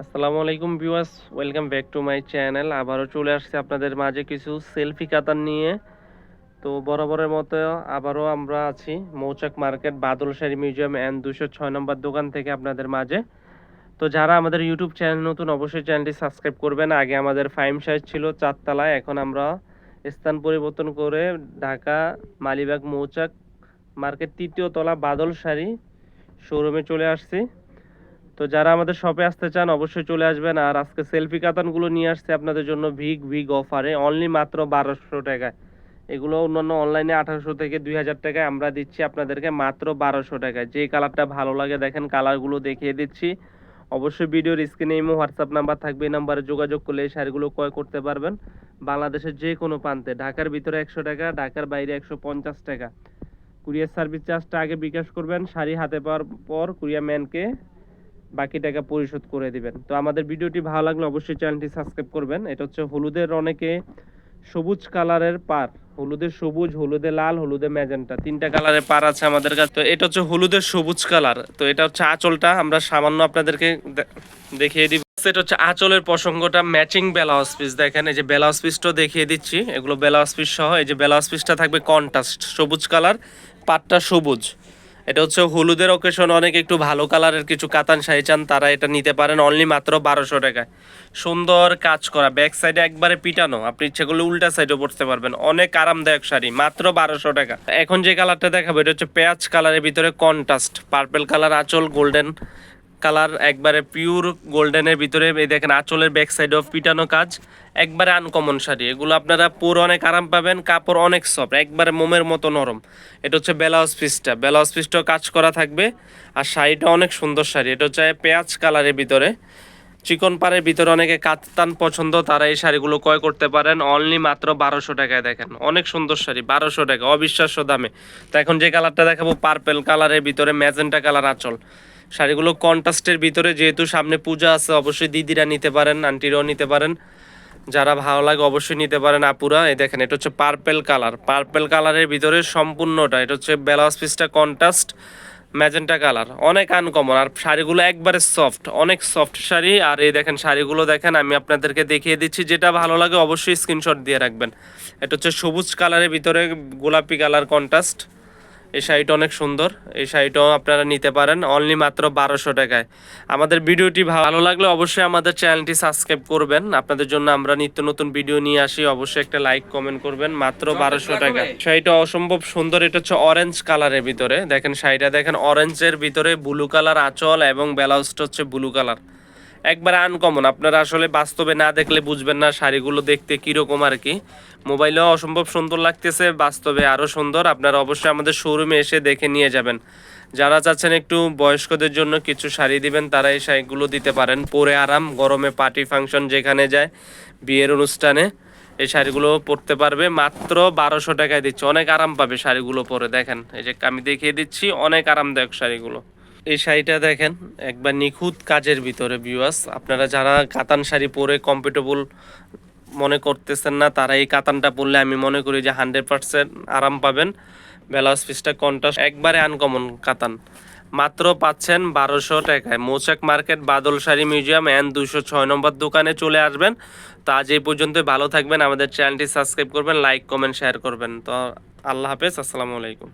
আসসালামু আলাইকুম viewers, welcome back to my channel. আবারও চলে আসছে আপনাদের মাঝে কিছু সেলফি কাতান নিয়ে। তো বরাবরের মতো আবারও আমরা আছি মৌচাক মার্কেট বাদলশাড়ি মিউজিয়াম এন্ড 206 নম্বর দোকান থেকে আপনাদের মাঝে। তো যারা আমাদের ইউটিউব চ্যানেল নতুন, অবশ্যই চ্যানেলটি সাবস্ক্রাইব করবেন। আগে আমাদের ফাইম সাইজ ছিল 4 তলায়, এখন আমরা স্থান পরিবর্তন করে ঢাকা মালিবাগ মৌচাক মার্কেট 3য় তলা বাদলশাড়ি শোরুমে চলে আসছি। তো যারা আমাদের শপে আসতে চান অবশ্যই চলে আসবেন। আর আজকে সেলফি কাতানগুলো নিয়ে আসছে আপনাদের জন্য বিগ অফারে, অনলি মাত্র 1200 টাকায়। এগুলো অন্যান্য অনলাইনে 1800 থেকে 2000 টাকায়, আমরা দিচ্ছি আপনাদেরকে মাত্র 1200 টাকায়। যে কালারটা ভালো লাগে দেখেন, কালারগুলো দেখিয়ে দিচ্ছি। অবশ্যই ভিডিওর স্ক্রিনে ইমো হোয়াটসঅ্যাপ নাম্বার থাকবে, এই নাম্বারে যোগাযোগ করলে এই শাড়িগুলো ক্রয় করতে পারবেন বাংলাদেশের যে কোনো প্রান্তে। ঢাকার ভিতরে 100 টাকা, ঢাকার বাইরে 150 টাকা। কুরিয়ার সার্ভিস চার্জটা আগে বিকাশ করবেন, শাড়ি হাতে পাওয়ার পর কুরিয়ার ম্যানকে বাকি টাকা পরিশোধ করে দিবেন। তো আমাদের ভিডিওটি ভালো লাগলে অবশ্যই চ্যানেলটি সাবস্ক্রাইব করবেন। এটা হচ্ছে হলুদের অনেকে সবুজ কালারের পার, হলুদের সবুজ, হলুদে লাল, হলুদে ম্যাজেন্টা, 3টা কালারের পার আছে আমাদের কাছে। তো এটা হচ্ছে হলুদের সবুজ কালার। তো এটা হচ্ছে আঁচলটা, আমরা সামান্য আপনাদেরকে দেখিয়ে দিব। এটা হচ্ছে আঁচলের প্রসঙ্গটা, ম্যাচিং ব্লাউজ পিস দেখেন। এই যে ব্লাউজ পিসটাও দেখিয়ে দিচ্ছি, এগুলো ব্লাউজ পিস সহ। এই যে ব্লাউজ পিসটা থাকবে কন্ট্রাস্ট সবুজ কালার, পাটটা সবুজ। এটা হচ্ছে হলুদের অকেশন, অনেক একটু ভালো কালারের কিছু কাতান শাড়ি চান তারা এটা নিতে পারেন, অনলি মাত্র 1200 টাকায়। সুন্দর কাজ করা, ব্যাক সাইডে একবারে পিটানো, আপনি ইচ্ছে করলে উল্টা সাইডেও পড়তে পারবেন। অনেক আরামদায়ক শাড়ি, মাত্র 1200 টাকা। এখন যে কালারটা দেখাবো এটা হচ্ছে পেঁয়াজ কালারের ভিতরে কন্ট্রাস্ট, পার্পেল কালার আঁচল, গোল্ডেন কালার, একবারে পিওর গোল্ডেনের ভিতরে। এই দেখেন আঁচলের ব্যাক সাইড অফ পিটানো কাজ, একবারে আনকমন শাড়ি। এগুলো আপনারা পরে অনেক আরাম পাবেন, কাপড় অনেক সফট, একবারে মোমের মতো নরম। এটা হচ্ছে ব্লাউজ পিসটাও কাজ করা থাকবে। আর শাড়িটা অনেক সুন্দর শাড়ি। এটা হচ্ছে পেঁয়াজ কালারের ভিতরে, চিকন পাড়ের ভিতরে অনেকে কাতান পছন্দ, তারা এই শাড়িগুলো ক্রয় করতে পারেন অনলি মাত্র 1200 টাকায়। দেখেন অনেক সুন্দর শাড়ি, 1200 টাকা, অবিশ্বাস্য দামে। তো এখন যে কালারটা দেখাবো পার্পেল কালারের ভিতরে ম্যাজেন্টা কালার আঁচল। শাড়িগুলো কন্ট্রাস্টের ভিতরে, যেহেতু সামনে পূজা আছে অবশ্যই দিদিরা নিতে পারেন, আন্টিরাও নিতে পারেন, যারা ভালো লাগে অবশ্যই নিতে পারেন আপুরা। এই দেখেন এটা হচ্ছে পার্পেল কালারের ভিতরে সম্পূর্ণটা। এটা হচ্ছে ব্লাউজ পিসটা কন্ট্রাস্ট ম্যাজেন্টা কালার, অনেক আনকমন। আর শাড়িগুলো একবারে সফট, অনেক সফট শাড়ি। আর এই দেখেন শাড়িগুলো দেখেন, আমি আপনাদেরকে দেখিয়ে দিচ্ছি, যেটা ভালো লাগে অবশ্যই স্ক্রিনশট দিয়ে রাখবেন। এটা হচ্ছে সবুজ কালারের ভিতরে গোলাপি কালার কন্ট্রাস্ট। এই শাড়িটা অনেক সুন্দর, এই শাড়িটাও আপনারা নিতে পারেন অনলি মাত্র 1200 টাকায়। আমাদের ভিডিওটি ভালো লাগলে অবশ্যই আমাদের চ্যানেলটি সাবস্ক্রাইব করবেন। আপনাদের জন্য আমরা নিত্য নতুন ভিডিও নিয়ে আসি, অবশ্যই একটা লাইক কমেন্ট করবেন। মাত্র 1200 টাকা শাড়িটা অসম্ভব সুন্দর। এটা হচ্ছে অরেঞ্জ কালারের ভিতরে, দেখেন শাড়িটা দেখেন, অরেঞ্জের ভিতরে ব্লু কালার আঁচল এবং ব্লাউজটা হচ্ছে ব্লু কালার, একবার আনকমন। আপনারা আসলে বাস্তবে না দেখলে বুঝবেন না শাড়িগুলো দেখতে কীরকম আর কি। মোবাইলেও অসম্ভব সুন্দর লাগতেছে, বাস্তবে আরও সুন্দর। আপনারা অবশ্যই আমাদের শোরুমে এসে দেখে নিয়ে যাবেন। যারা চাচ্ছেন একটু বয়স্কদের জন্য কিছু শাড়ি দিবেন, তারা এই শাড়িগুলো দিতে পারেন, পরে আরাম, গরমে পার্টি ফাংশন যেখানে যায়, বিয়ের অনুষ্ঠানে এই শাড়িগুলো পরতে পারবে। মাত্র 1200 টাকায় দিচ্ছে, অনেক আরাম পাবে শাড়িগুলো পরে। দেখেন এই যে আমি দেখিয়ে দিচ্ছি, অনেক আরামদায়ক শাড়িগুলো। এই শাড়িটা দেখেন একবার নিখুঁত কাজের ভিতরে ভিউয়ার্স। আপনারা যারা কাতান শাড়ি পরে কমফোর্টেবল মনে করতেছেন না, তারা এই কাতানটা পরলে আমি মনে করি যে 100% আরাম পাবেন। ব্লাউজ পিসটা কন্ট্রাস্ট, একবারে আনকমন কাতান, মাত্র পাচ্ছেন 1200 টাকায়। মৌচাক মার্কেট বাদলশাড়ি মিউজিয়াম এন্ড 206 নম্বর দোকানে চলে আসবেন। তো আজ এই পর্যন্ত, ভালো থাকবেন, আমাদের চ্যানেলটি সাবস্ক্রাইব করবেন, লাইক কমেন্ট শেয়ার করবেন। তো আল্লাহ হাফেজ, আসসালামু আলাইকুম।